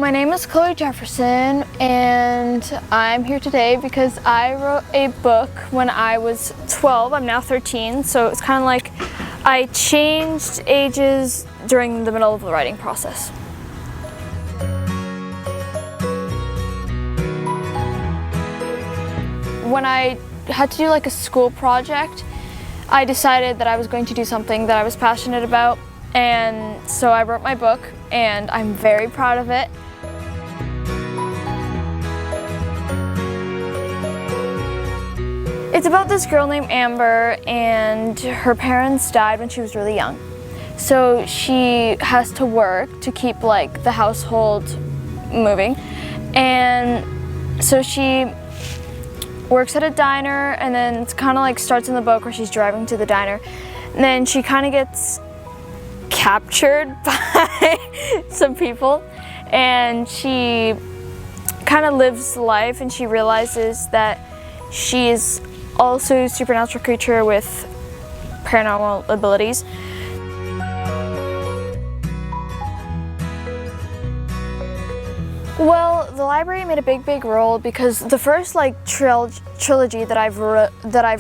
My name is Chloé Jefferson, and I'm here today because I wrote a book when I was 12. I'm now 13, so it's kind of like I changed ages during the middle of the writing process. When I had to do like a school project, I decided that I was going to do something that I was passionate about, and so I wrote my book, and I'm very proud of it. It's about this girl named Amber, and her parents died when she was really young. So she has to work to keep like the household moving, and so she works at a diner, and then it's kind of like starts in the book where she's driving to the diner, and then she kind of gets captured by some people, and she kind of lives life, and she realizes that she is also a supernatural creature with paranormal abilities. Well, the library made a big role because the first like trilogy that I've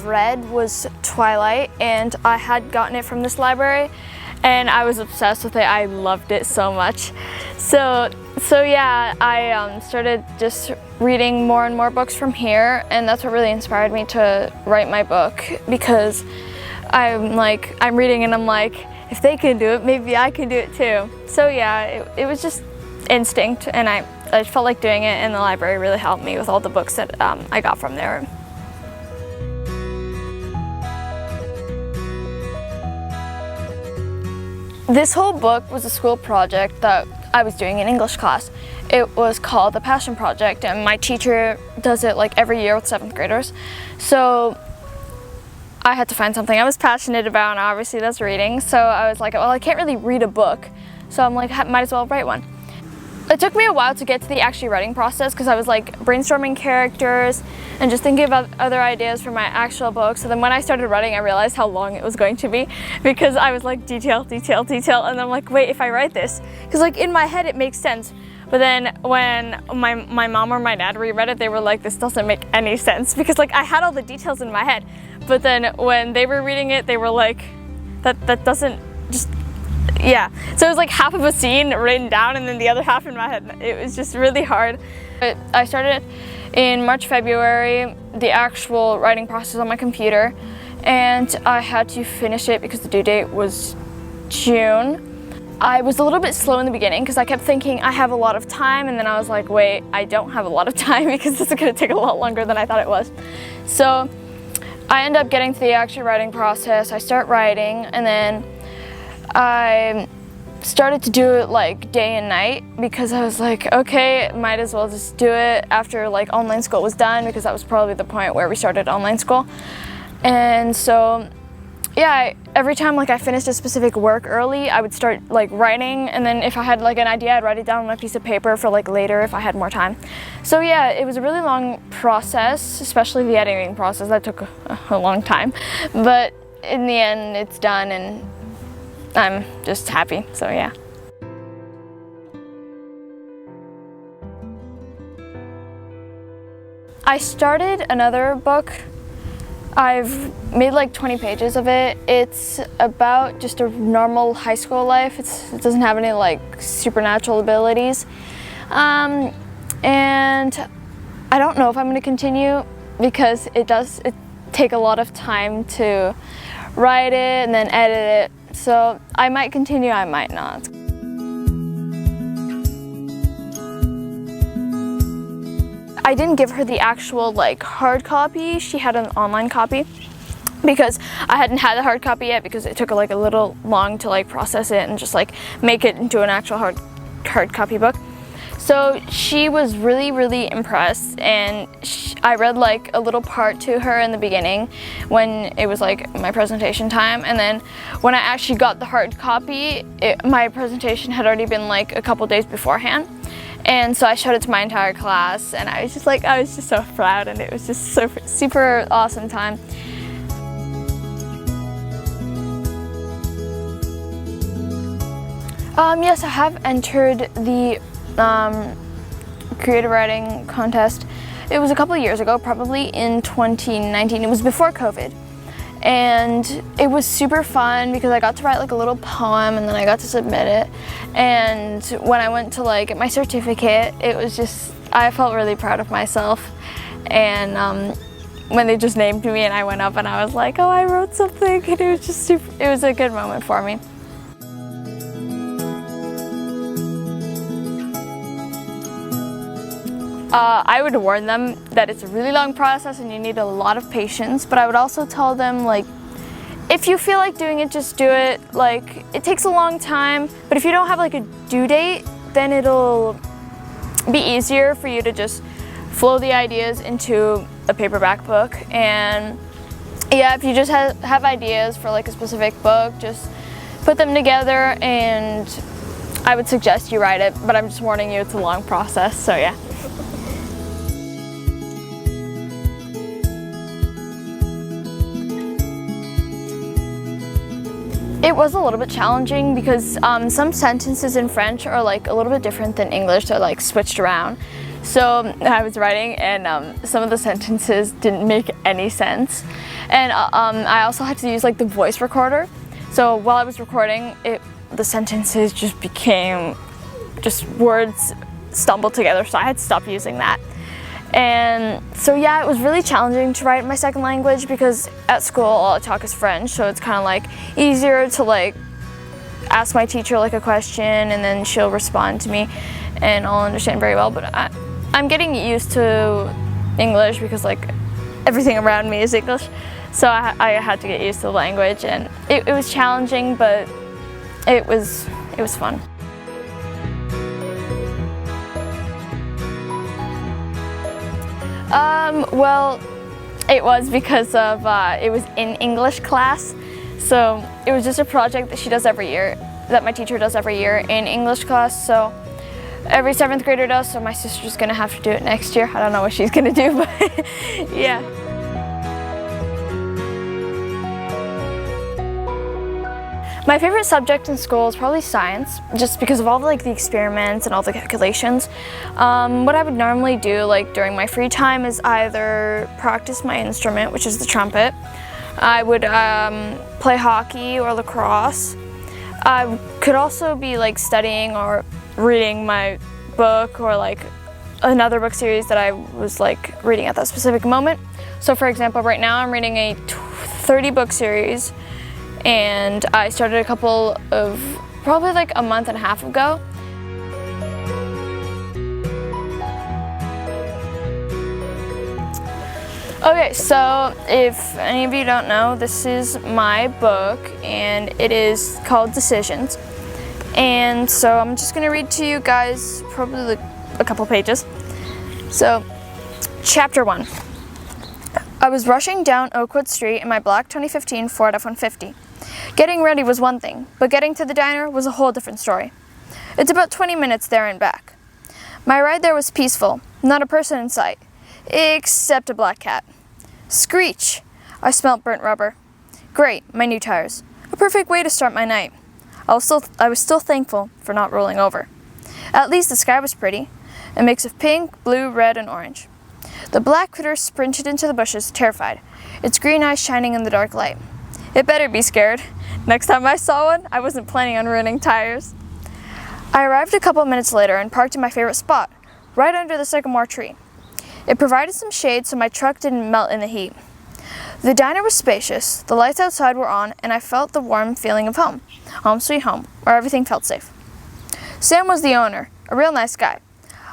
read was Twilight, and I had gotten it from this library, and I was obsessed with it. I loved it so much. So yeah, I started just reading more and more books from here, and that's what really inspired me to write my book, because I'm reading and I'm like, if they can do it, maybe I can do it too. So yeah, it was just instinct, and I felt like doing it, and the library really helped me with all the books that I got from there. This whole book was a school project that I was doing in English class. It was called the Passion Project, and my teacher does it like every year with 7th graders. So I had to find something I was passionate about, and obviously that's reading. So I was like, well, I can't really read a book, so I'm like, might as well write one. It took me a while to get to the actually writing process because I was like brainstorming characters and just thinking about other ideas for my actual book. So then when I started writing, I realized how long it was going to be, because I was like detail, and I'm like, wait, if I write this, because like in my head it makes sense, but then when my mom or my dad reread it, they were like, this doesn't make any sense, because like I had all the details in my head, but then when they were reading it, they were like, that doesn't just. Yeah, so it was like half of a scene written down and then the other half in my head. It was just really hard. But I started in March, February, the actual writing process on my computer, and I had to finish it because the due date was June. I was a little bit slow in the beginning because I kept thinking I have a lot of time, and then I was like, wait, I don't have a lot of time because this is going to take a lot longer than I thought it was. So I end up getting to the actual writing process. I start writing, and then I started to do it like day and night because I was like, okay, might as well just do it after like online school was done, because that was probably the point where we started online school. And so yeah, every time like I finished a specific work early, I would start like writing, and then if I had like an idea, I'd write it down on a piece of paper for like later if I had more time. So yeah, it was a really long process, especially the editing process. That took a long time, but in the end it's done, and I'm just happy, so yeah. I started another book. I've made like 20 pages of it. It's about just a normal high school life. It doesn't have any like supernatural abilities. And I don't know if I'm going to continue, because it take a lot of time to write it and then edit it. So I might continue, I might not. I didn't give her the actual like hard copy. She had an online copy, because I hadn't had the hard copy yet, because it took like a little long to like process it and just like make it into an actual hard copy book. So she was really impressed, and I read like a little part to her in the beginning when it was like my presentation time, and then when I actually got the hard copy, my presentation had already been like a couple days beforehand, and so I showed it to my entire class, and I was just so proud, and it was just super awesome time. Yes, I have entered the creative writing contest. It was a couple of years ago, probably in 2019. It was before COVID. And it was super fun because I got to write like a little poem and then I got to submit it. And when I went to like get my certificate, it was just, I felt really proud of myself. And when they just named me and I went up and I was like, oh, I wrote something, and it was just super, it was a good moment for me. I would warn them that it's a really long process and you need a lot of patience, but I would also tell them, like, if you feel like doing it, just do it. Like, it takes a long time, but if you don't have like a due date, then it'll be easier for you to just flow the ideas into a paperback book. And yeah, if you just have ideas for like a specific book, just put them together, and I would suggest you write it, but I'm just warning you, it's a long process, so yeah. It was a little bit challenging because some sentences in French are like a little bit different than English. They're like switched around. So I was writing and some of the sentences didn't make any sense. And I also had to use like the voice recorder. So while I was recording, the sentences just became just words stumbled together. So I had to stop using that. And so yeah, it was really challenging to write in my second language because at school all I talk is French, so it's kind of like easier to like ask my teacher like a question and then she'll respond to me and I'll understand very well. But I'm getting used to English because like everything around me is English, so I had to get used to the language, and it was challenging, but it was fun. Well, it was because of, it was in English class, so it was just a project that she does every year, that my teacher does every year in English class, so every 7th grader does, so my sister's gonna have to do it next year. I don't know what she's gonna do, but yeah. My favorite subject in school is probably science, just because of all like the experiments and all the calculations. What I would normally do like during my free time is either practice my instrument, which is the trumpet. I would play hockey or lacrosse. I could also be like studying or reading my book or like another book series that I was like reading at that specific moment. So for example, right now I'm reading a 30 book series, and I started a couple of, probably like a month and a half ago. Okay, so if any of you don't know, this is my book and it is called Decisions. And so I'm just gonna read to you guys probably like a couple pages. So, chapter 1. I was rushing down Oakwood Street in my black 2015 Ford F-150. Getting ready was one thing, but getting to the diner was a whole different story. It's about 20 minutes there and back. My ride there was peaceful, not a person in sight, except a black cat. Screech! I smelt burnt rubber. Great, my new tires. A perfect way to start my night. I was still thankful for not rolling over. At least the sky was pretty, a mix of pink, blue, red, and orange. The black critter sprinted into the bushes, terrified, its green eyes shining in the dark light. It better be scared. Next time I saw one, I wasn't planning on ruining tires. I arrived a couple minutes later and parked in my favorite spot, right under the sycamore tree. It provided some shade so my truck didn't melt in the heat. The diner was spacious, the lights outside were on, and I felt the warm feeling of home. Home sweet home, where everything felt safe. Sam was the owner, a real nice guy.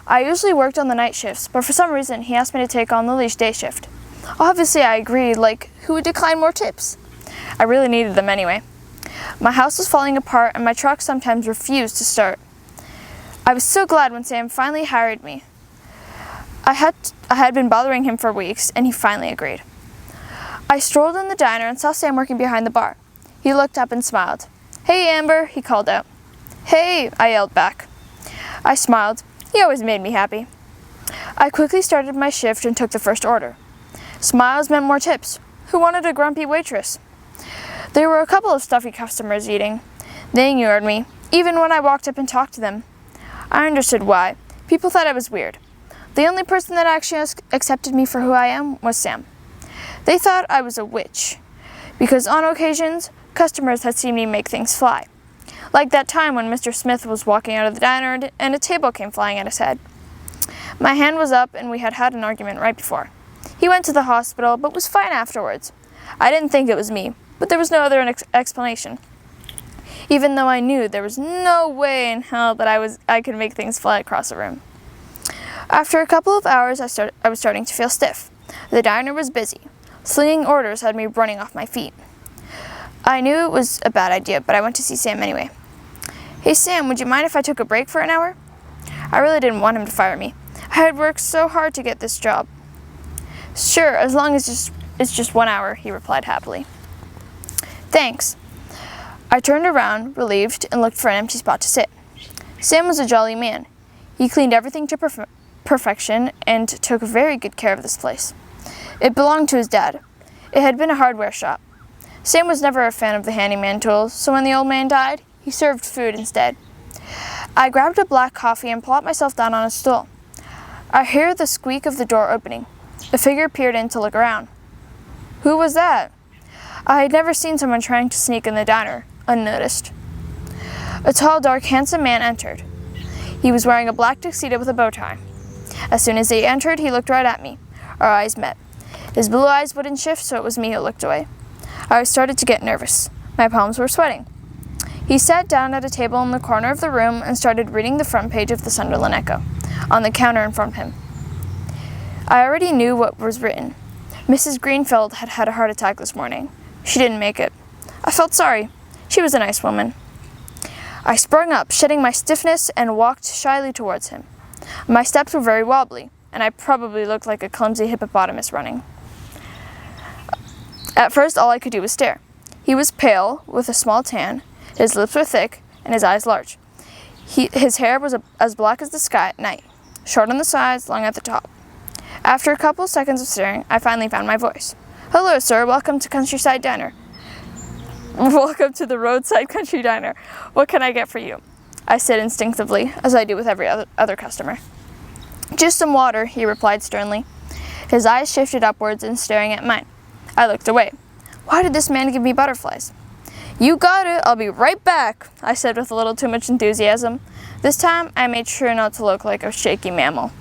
I usually worked on the night shifts, but for some reason he asked me to take on the leash day shift. Obviously I agreed, like, who would decline more tips? I really needed them anyway. My house was falling apart and my truck sometimes refused to start. I was so glad when Sam finally hired me. I had been bothering him for weeks and he finally agreed. I strolled in the diner and saw Sam working behind the bar. He looked up and smiled. "Hey, Amber," he called out. "Hey," I yelled back. I smiled. He always made me happy. I quickly started my shift and took the first order. Smiles meant more tips. Who wanted a grumpy waitress? There were a couple of stuffy customers eating. They ignored me, even when I walked up and talked to them. I understood why. People thought I was weird. The only person that actually accepted me for who I am was Sam. They thought I was a witch, because on occasions, customers had seen me make things fly. Like that time when Mr. Smith was walking out of the diner and a table came flying at his head. My hand was up and we had had an argument right before. He went to the hospital but was fine afterwards. I didn't think it was me, but there was no other explanation. Even though I knew there was no way in hell that I could make things fly across the room. After a couple of hours, I was starting to feel stiff. The diner was busy. Slinging orders had me running off my feet. I knew it was a bad idea, but I went to see Sam anyway. "Hey Sam, would you mind if I took a break for an hour?" I really didn't want him to fire me. I had worked so hard to get this job. "Sure, as long as it's just 1 hour," he replied happily. "Thanks." I turned around, relieved, and looked for an empty spot to sit. Sam was a jolly man. He cleaned everything to perfection and took very good care of this place. It belonged to his dad. It had been a hardware shop. Sam was never a fan of the handyman tools, so when the old man died, he served food instead. I grabbed a black coffee and plopped myself down on a stool. I heard the squeak of the door opening. A figure peered in to look around. Who was that? I had never seen someone trying to sneak in the diner, unnoticed. A tall, dark, handsome man entered. He was wearing a black tuxedo with a bow tie. As soon as he entered, he looked right at me. Our eyes met. His blue eyes wouldn't shift, so it was me who looked away. I started to get nervous. My palms were sweating. He sat down at a table in the corner of the room and started reading the front page of the Sunderland Echo, on the counter in front of him. I already knew what was written. Mrs. Greenfield had had a heart attack this morning. She didn't make it. I felt sorry. She was a nice woman. I sprung up, shedding my stiffness, and walked shyly towards him. My steps were very wobbly, and I probably looked like a clumsy hippopotamus running. At first, all I could do was stare. He was pale, with a small tan, his lips were thick, and his eyes large. His hair was as black as the sky at night, short on the sides, long at the top. After a couple seconds of staring, I finally found my voice. "Hello, sir. Welcome to Countryside Diner." "Welcome to the Roadside Country Diner. What can I get for you?" I said instinctively, as I do with every other customer. "Just some water," he replied sternly. His eyes shifted upwards and staring at mine. I looked away. Why did this man give me butterflies? "You got it. I'll be right back," I said with a little too much enthusiasm. This time, I made sure not to look like a shaky mammal.